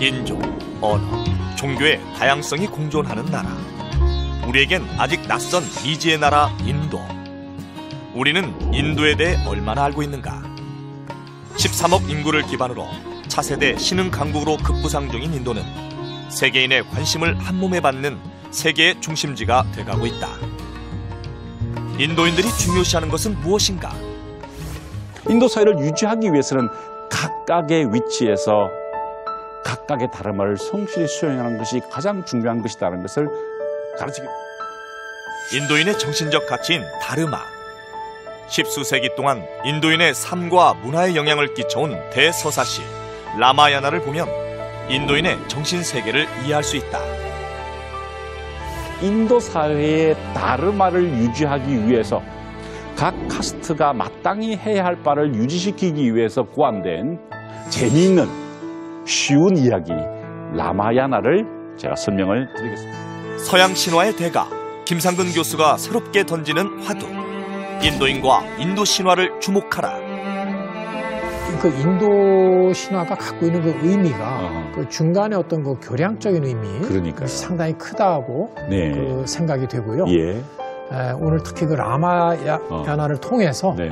인종, 언어, 종교의 다양성이 공존하는 나라. 우리에겐 아직 낯선 미지의 나라 인도. 우리는 인도에 대해 얼마나 알고 있는가? 13억 인구를 기반으로 차세대 신흥 강국으로 급부상 중인 인도는 세계인의 관심을 한몸에 받는 세계의 중심지가 돼가고 있다. 인도인들이 중요시하는 것은 무엇인가? 인도 사회를 유지하기 위해서는 각각의 위치에서 각각의 다름을 성실히 수행하는 것이 가장 중요한 것이라는 것을 가르치기. 인도인의 정신적 가치인 다르마. 십수세기 동안 인도인의 삶과 문화에 영향을 끼쳐온 대서사시 라마야나를 보면 인도인의 정신세계를 이해할 수 있다. 인도 사회의 다르마를 유지하기 위해서 각 카스트가 마땅히 해야 할 바를 유지시키기 위해서 고안된 재미있는 쉬운 이야기 라마야나를 제가 설명을 드리겠습니다. 서양 신화의 대가 김상근 교수가 새롭게 던지는 화두. 인도인과 인도 신화를 주목하라. 그 인도 신화가 갖고 있는 그 의미가 그 중간에 어떤 그 교량적인 의미, 그러니까요. 상당히 크다고 네. 그 생각이 되고요. 예. 오늘 특히 그 라마야나를 통해서 네.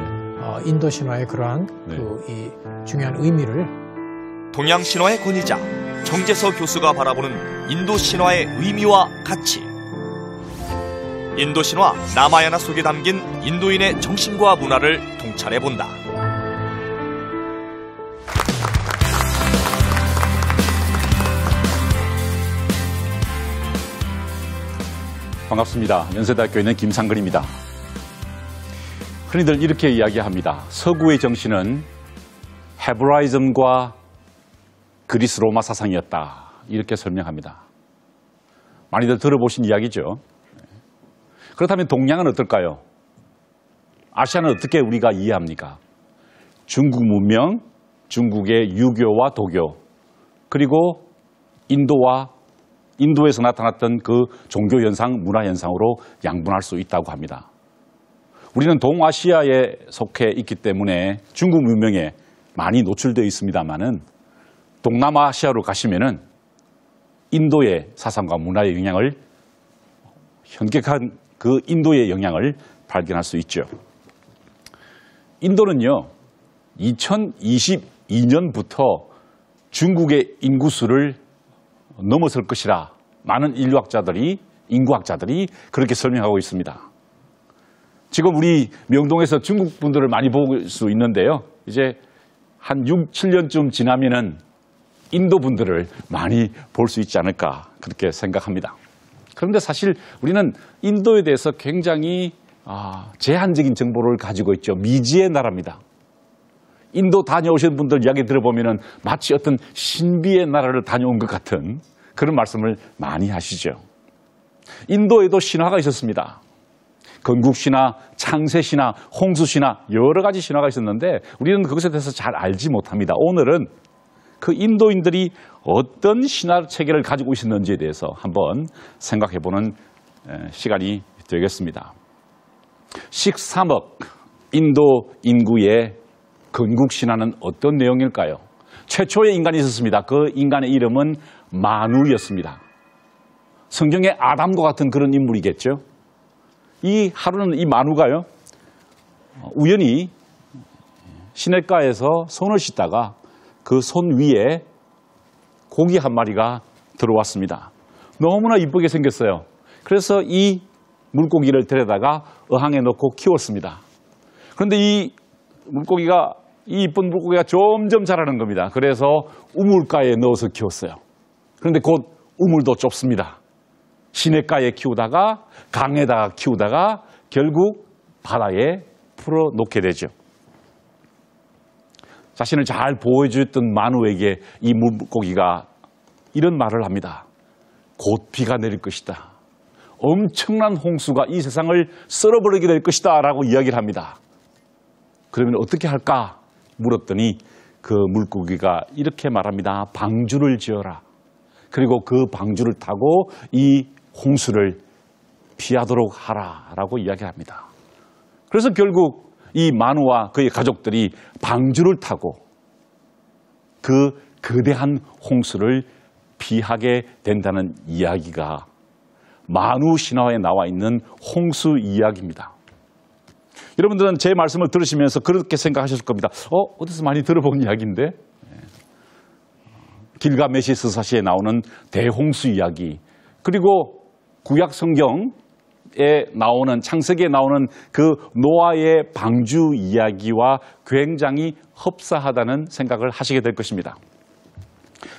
인도 신화의 그러한 네. 이 중요한 의미를 동양 신화의 권위자 정재서 교수가 바라보는 인도 신화의 의미와 가치. 인도 신화 라마야나 속에 담긴 인도인의 정신과 문화를 통찰해 본다. 반갑습니다. 연세대학교에 있는 김상근입니다. 흔히들 이렇게 이야기합니다. 서구의 정신은 헤브라이즘과 그리스 로마 사상이었다. 이렇게 설명합니다. 많이들 들어보신 이야기죠. 그렇다면 동양은 어떨까요? 아시아는 어떻게 우리가 이해합니까? 중국 문명, 중국의 유교와 도교, 그리고 인도에서 나타났던 그 종교 현상, 문화 현상으로 양분할 수 있다고 합니다. 우리는 동아시아에 속해 있기 때문에 중국 문명에 많이 노출되어 있습니다만은 동남아시아로 가시면은 인도의 사상과 문화의 영향을 현격한 그 인도의 영향을 발견할 수 있죠. 인도는요, 2022년부터 중국의 인구수를 넘어설 것이라 많은 인구학자들이 그렇게 설명하고 있습니다. 지금 우리 명동에서 중국 분들을 많이 볼 수 있는데요. 이제 한 6, 7년쯤 지나면은 인도 분들을 많이 볼 수 있지 않을까 그렇게 생각합니다. 그런데 사실 우리는 인도에 대해서 굉장히 제한적인 정보를 가지고 있죠. 미지의 나라입니다. 인도 다녀오신 분들 이야기 들어보면 마치 어떤 신비의 나라를 다녀온 것 같은 그런 말씀을 많이 하시죠. 인도에도 신화가 있었습니다. 건국신화, 창세신화, 홍수신화 여러 가지 신화가 있었는데 우리는 그것에 대해서 잘 알지 못합니다. 오늘은 그 인도인들이 어떤 신화 체계를 가지고 있었는지에 대해서 한번 생각해보는 시간이 되겠습니다. 13억 인도 인구의 건국신화는 어떤 내용일까요? 최초의 인간이 있었습니다. 그 인간의 이름은 마누였습니다. 성경의 아담과 같은 그런 인물이겠죠. 이 마누가요, 우연히 시냇가에서 손을 씻다가 그 손 위에 고기 한 마리가 들어왔습니다. 너무나 이쁘게 생겼어요. 그래서 이 물고기를 데려다가 어항에 넣고 키웠습니다. 그런데 이 이쁜 물고기가 점점 자라는 겁니다. 그래서 우물가에 넣어서 키웠어요. 그런데 곧 우물도 좁습니다. 시냇가에 키우다가 강에다가 키우다가 결국 바다에 풀어놓게 되죠. 자신을 잘 보호해줬던 마누에게 이 물고기가 이런 말을 합니다. 곧 비가 내릴 것이다. 엄청난 홍수가 이 세상을 썰어버리게 될 것이다 라고 이야기를 합니다. 그러면 어떻게 할까 물었더니 그 물고기가 이렇게 말합니다. 방주를 지어라. 그리고 그 방주를 타고 이 홍수를 피하도록 하라 라고 이야기합니다. 그래서 결국 이 마누와 그의 가족들이 방주를 타고 그 거대한 홍수를 피하게 된다는 이야기가 만우 신화에 나와 있는 홍수 이야기입니다. 여러분들은 제 말씀을 들으시면서 그렇게 생각하셨을 겁니다. 어디서 많이 들어본 이야기인데? 길가메시 서사시에 나오는 대홍수 이야기, 그리고 구약 성경에 나오는, 창세기에 나오는 그 노아의 방주 이야기와 굉장히 흡사하다는 생각을 하시게 될 것입니다.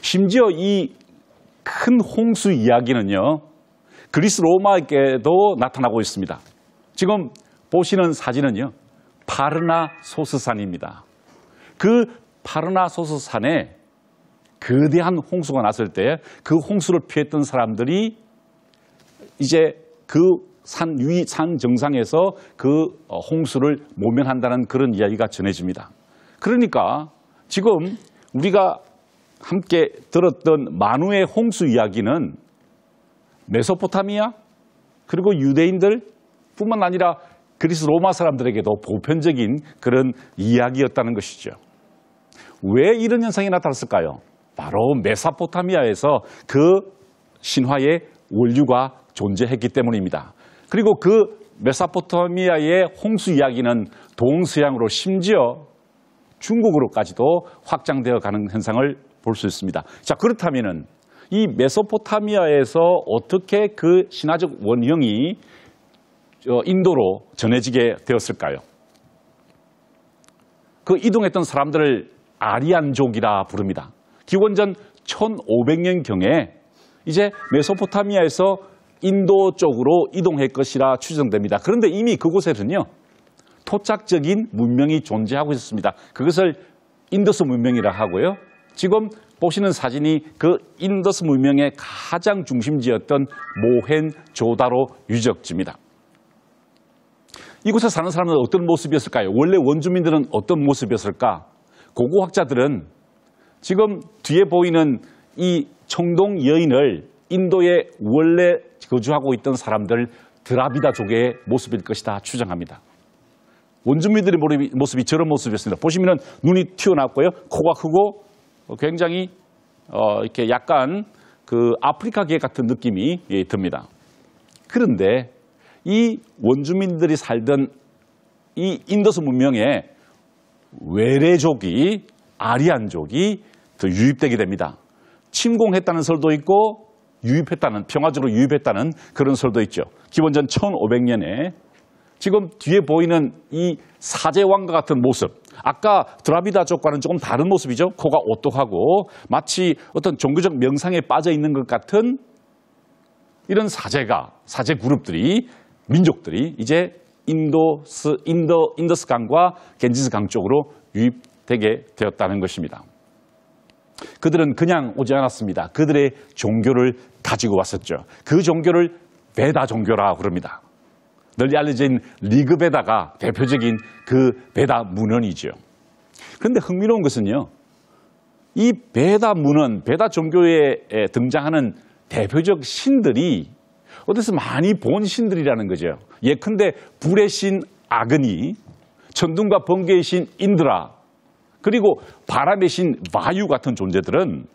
심지어 이 큰 홍수 이야기는요, 그리스 로마에게도 나타나고 있습니다. 지금 보시는 사진은요, 파르나소스산입니다. 그 파르나소스산에 거대한 홍수가 났을 때 그 홍수를 피했던 사람들이 이제 그 산 정상에서 그 홍수를 모면한다는 그런 이야기가 전해집니다. 그러니까 지금 우리가 함께 들었던 만우의 홍수 이야기는 메소포타미아 그리고 유대인들 뿐만 아니라 그리스 로마 사람들에게도 보편적인 그런 이야기였다는 것이죠. 왜 이런 현상이 나타났을까요? 바로 메소포타미아에서 그 신화의 원류가 존재했기 때문입니다. 그리고 그 메소포타미아의 홍수 이야기는 동서양으로 심지어 중국으로까지도 확장되어 가는 현상을 볼 수 있습니다. 자, 그렇다면은 이 메소포타미아에서 어떻게 그 신화적 원형이 인도로 전해지게 되었을까요? 그 이동했던 사람들을 아리안족이라 부릅니다. 기원전 1500년경에 이제 메소포타미아에서 인도 쪽으로 이동할 것이라 추정됩니다. 그런데 이미 그곳에는요, 토착적인 문명이 존재하고 있었습니다. 그것을 인더스 문명이라 하고요. 지금 보시는 사진이 그 인더스 문명의 가장 중심지였던 모헨조다로 유적지입니다. 이곳에 사는 사람들은 어떤 모습이었을까요? 원래 원주민들은 어떤 모습이었을까? 고고학자들은 지금 뒤에 보이는 이 청동 여인을 인도에 원래 거주하고 있던 사람들 드라비다족의 모습일 것이다 추정합니다. 원주민들의 모습이 저런 모습이었습니다. 보시면 눈이 튀어나왔고요. 코가 크고 굉장히 이렇게 약간 그 아프리카계 같은 느낌이 듭니다. 그런데 이 원주민들이 살던 이 인더스 문명의 외래족이, 아리안족이 더 유입되게 됩니다. 침공했다는 설도 있고 평화적으로 유입했다는 그런 설도 있죠. 기원전 1500년에 지금 뒤에 보이는 이 사제왕과 같은 모습, 아까 드라비다족과는 조금 다른 모습이죠. 코가 오똑하고 마치 어떤 종교적 명상에 빠져 있는 것 같은 이런 사제 그룹들이, 민족들이 이제 인더스 강과 겐지스 강 쪽으로 유입되게 되었다는 것입니다. 그들은 그냥 오지 않았습니다. 그들의 종교를 가지고 왔었죠. 그 종교를 베다 종교라고 그럽니다. 널리 알려진 리그베다가 대표적인 그 베다 문헌이죠. 그런데 흥미로운 것은요, 이 베다 문헌, 베다 종교에 등장하는 대표적 신들이 어디서 많이 본 신들이라는 거죠. 예컨대 불의 신 아그니, 천둥과 번개의 신 인드라, 그리고 바람의 신 바유 같은 존재들은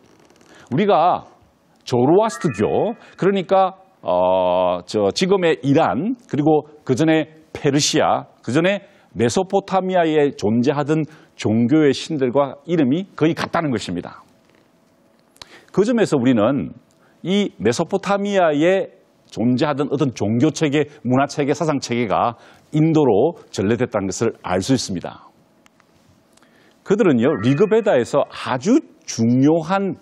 우리가 조로아스트교, 그러니까 지금의 이란, 그리고 그전에 페르시아, 그전에 메소포타미아에 존재하던 종교의 신들과 이름이 거의 같다는 것입니다. 그 점에서 우리는 이 메소포타미아에 존재하던 어떤 종교체계, 문화체계, 사상체계가 인도로 전래됐다는 것을 알 수 있습니다. 그들은요, 리그베다에서 아주 중요한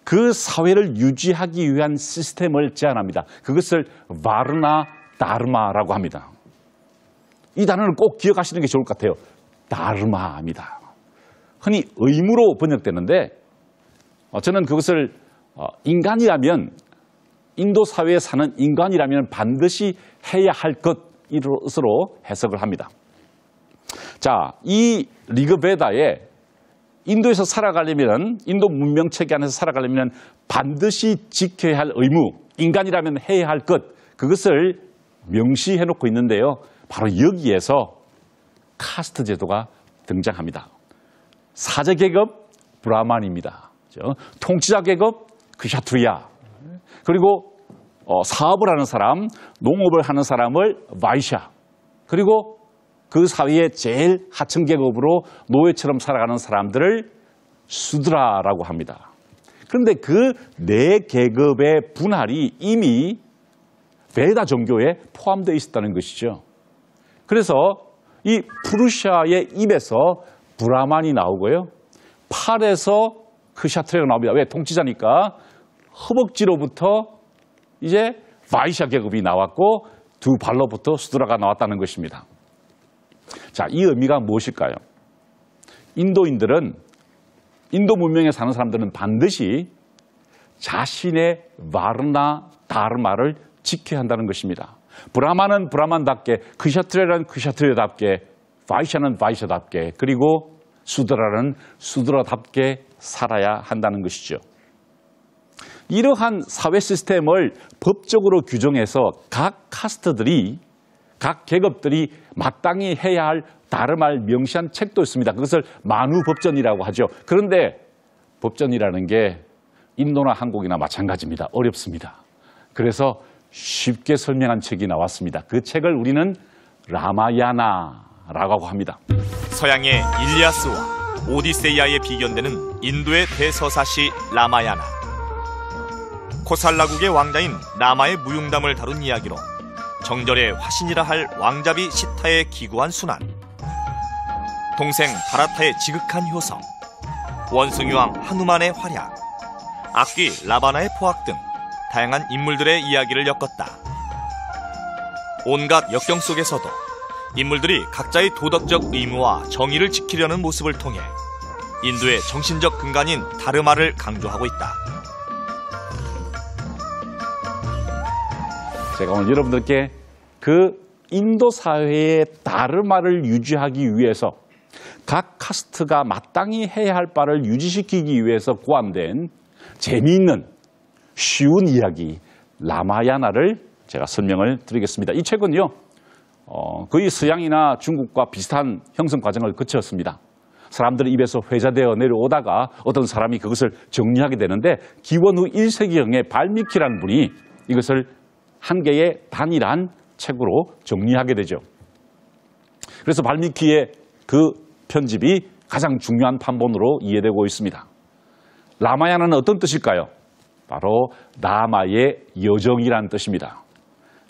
그 사회를 유지하기 위한 시스템을 제안합니다. 그것을 바르나 다르마라고 합니다. 이 단어를 꼭 기억하시는 게 좋을 것 같아요. 다르마입니다. 흔히 의무로 번역되는데 저는 그것을 인간이라면, 인도 사회에 사는 인간이라면 반드시 해야 할 것으로 해석을 합니다. 자, 이 리그베다에 인도에서 살아가려면, 인도 문명 체계 안에서 살아가려면 반드시 지켜야 할 의무, 인간이라면 해야 할 것, 그것을 명시해 놓고 있는데요. 바로 여기에서 카스트 제도가 등장합니다. 사제 계급 브라만입니다. 통치자 계급, 크샤트리야. 그리고 사업을 하는 사람, 농업을 하는 사람을 바이샤. 그리고 그 사회의 제일 하층 계급으로 노예처럼 살아가는 사람들을 수드라라고 합니다. 그런데 그 네 계급의 분할이 이미 베다 종교에 포함되어 있었다는 것이죠. 그래서 이 프루시아의 입에서 브라만이 나오고요. 팔에서 크샤트리아가 나옵니다. 왜? 통치자니까. 허벅지로부터 이제 바이샤 계급이 나왔고 두 발로부터 수드라가 나왔다는 것입니다. 자, 이 의미가 무엇일까요? 인도인들은 인도 문명에 사는 사람들은 반드시 자신의 바르나 다르마를 지켜야 한다는 것입니다. 브라만은 브라만답게, 크샤트리아는 크샤트리아답게, 바이샤는 바이샤답게, 그리고 수드라는 수드라답게 살아야 한다는 것이죠. 이러한 사회 시스템을 법적으로 규정해서 각 카스트들이, 각 계급들이 마땅히 해야 할 다름알 명시한 책도 있습니다. 그것을 만우법전이라고 하죠. 그런데 법전이라는 게 인도나 한국이나 마찬가지입니다. 어렵습니다. 그래서 쉽게 설명한 책이 나왔습니다. 그 책을 우리는 라마야나라고 합니다. 서양의 일리아스와 오디세이아에 비견되는 인도의 대서사시 라마야나. 코살라국의 왕자인 라마의 무용담을 다룬 이야기로 정절의 화신이라 할 왕자비 시타에 기구한 순환, 동생 바라타의 지극한 효성, 원숭이왕 하누만의 활약, 악귀 라바나의 포악 등 다양한 인물들의 이야기를 엮었다. 온갖 역경 속에서도 인물들이 각자의 도덕적 의무와 정의를 지키려는 모습을 통해 인도의 정신적 근간인 다르마를 강조하고 있다. 제가 오늘 여러분들께 그 인도 사회의 다르마를 유지하기 위해서 각 카스트가 마땅히 해야 할 바를 유지시키기 위해서 고안된 재미있는 쉬운 이야기 라마야나를 제가 설명을 드리겠습니다. 이 책은요 거의 서양이나 중국과 비슷한 형성 과정을 거쳤습니다. 사람들의 입에서 회자되어 내려오다가 어떤 사람이 그것을 정리하게 되는데 기원 후 1세기형의 발미키라는 분이 이것을 한 개의 단일한 책으로 정리하게 되죠. 그래서 발미키의 그 편집이 가장 중요한 판본으로 이해되고 있습니다. 라마야나는 어떤 뜻일까요? 바로 라마의 여정이라는 뜻입니다.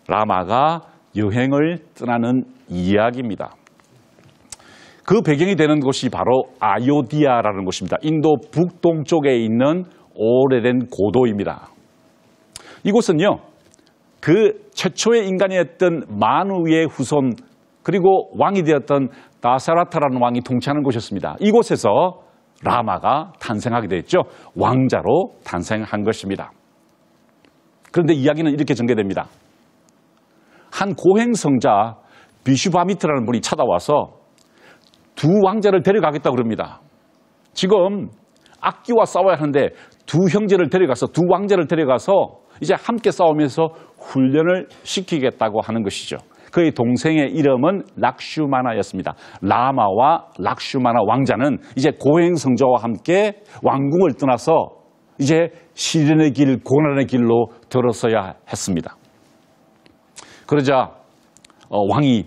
라마가 여행을 떠나는 이야기입니다. 그 배경이 되는 곳이 바로 아요디아라는 곳입니다. 인도 북동쪽에 있는 오래된 고도입니다. 이곳은요, 그 최초의 인간이었던 마누의 후손 그리고 왕이 되었던 다사라타라는 왕이 통치하는 곳이었습니다. 이곳에서 라마가 탄생하게 됐죠. 왕자로 탄생한 것입니다. 그런데 이야기는 이렇게 전개됩니다. 한 고행성자 비슈바미트라는 분이 찾아와서 두 왕자를 데려가겠다고 그럽니다. 지금 악기와 싸워야 하는데 두 형제를 데려가서 두 왕자를 데려가서 이제 함께 싸우면서 훈련을 시키겠다고 하는 것이죠. 그의 동생의 이름은 락슈마나였습니다. 라마와 락슈마나 왕자는 이제 고행성자와 함께 왕궁을 떠나서 이제 시련의 길, 고난의 길로 들어서야 했습니다. 그러자 왕이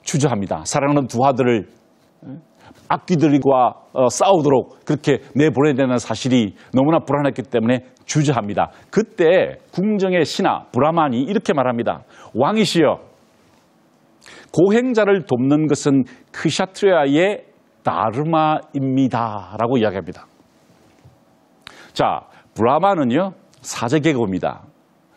주저합니다. 사랑하는 두 아들을 악귀들과 싸우도록 그렇게 내보내야 되는 사실이 너무나 불안했기 때문에 주저합니다. 그때 궁정의 신하 브라만이 이렇게 말합니다. 왕이시여, 고행자를 돕는 것은 크샤트리아의 다르마입니다 라고 이야기합니다. 자, 브라만은요 사제 계급입니다.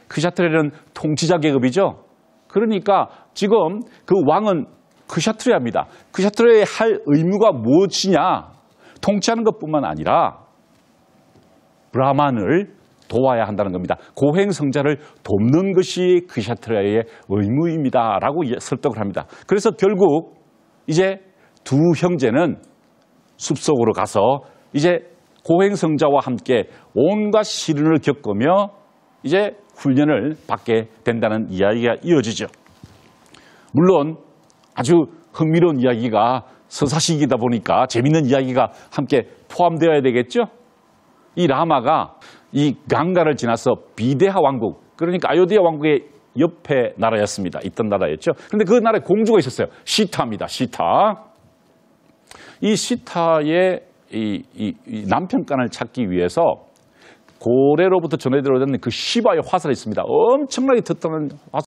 크샤트리아는 통치자 계급이죠. 그러니까 지금 그 왕은 크샤트리아입니다. 크샤트리아의 할 의무가 무엇이냐? 통치하는 것뿐만 아니라 브라만을 도와야 한다는 겁니다. 고행성자를 돕는 것이 크샤트리아의 의무입니다 라고 설득을 합니다. 그래서 결국 이제 두 형제는 숲속으로 가서 이제 고행성자와 함께 온갖 시련을 겪으며 이제 훈련을 받게 된다는 이야기가 이어지죠. 물론 아주 흥미로운 이야기가 서사시이다 보니까 재밌는 이야기가 함께 포함되어야 되겠죠. 이 라마가 이 강가를 지나서 비데하 왕국, 그러니까 아요디아 왕국의 옆에 나라였습니다. 있던 나라였죠. 그런데 그 나라에 공주가 있었어요. 시타입니다. 시타. 이 시타의 이 남편간을 찾기 위해서 고래로부터 전해 들어오는 그 시바의 화살이 있습니다. 엄청나게 튼튼한 화살.